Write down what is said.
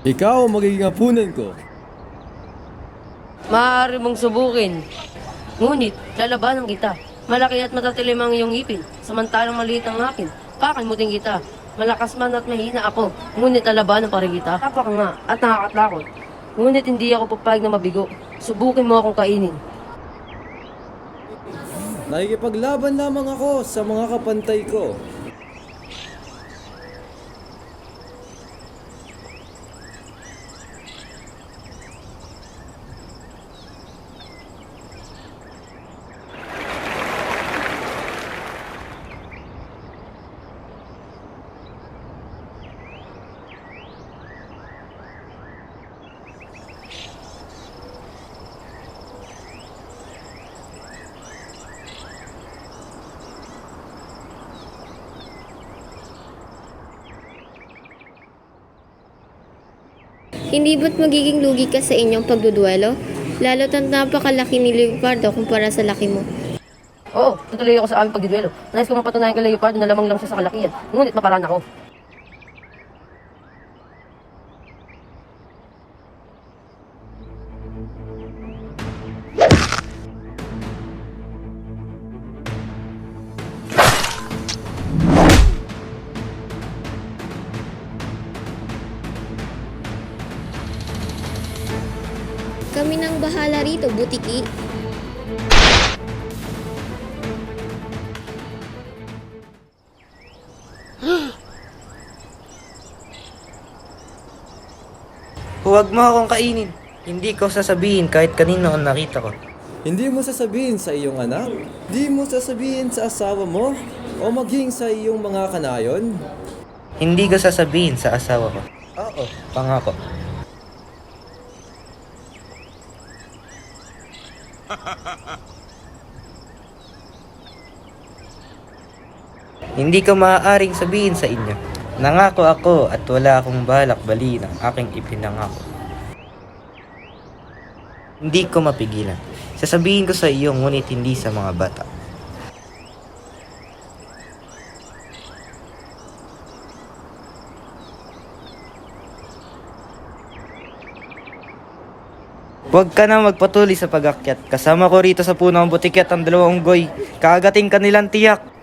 Ikaw ang magiging hapunan ko. Maaari mong subukin. Ngunit, lalabanan kita. Malaki at matatilim ang iyong ipin, samantalang maliit ang akin. Kakalimutin kita. Malakas man at mahina ako, ngunit lalabanan pa rin kita. Tapa ka nga at nakakatakot. Ngunit hindi ako papayag na mabigo. Subukin mo akong kainin. Nakikipaglaban lamang ako sa mga kapantay ko. Hindi ba't magiging lugi ka sa inyong pagduduelo? Lalo't ang napakalaki ni Leopardo kumpara sa laki mo. Oo, tutuloy ako sa aming pagdiduelo. Nais ko mapatunayan kay Leopardo na lamang lang siya sa kalakihan. Ngunit maparaan ako. Kami nang bahala rito, butiki. Huwag mo akong kainin. Hindi ko sasabihin kahit kanino ang nakita ko. Hindi mo sasabihin sa iyong anak? Hindi mo sasabihin sa asawa mo? O maging sa iyong mga kanayon? Hindi ko sasabihin sa asawa ko. Oo, pangako. Hindi ko maaaring sabihin sa inyo. Nangako ako at wala akong balak baliin ang aking ipinangako. Hindi ko mapigilan. Sasabihin ko sa iyo ngunit hindi sa mga bata. Huwag ka na magpatuloy sa pag-akyat. Kasama ko rito sa punong butiket ang dalawang unggoy. Kagating kanilang tiyak.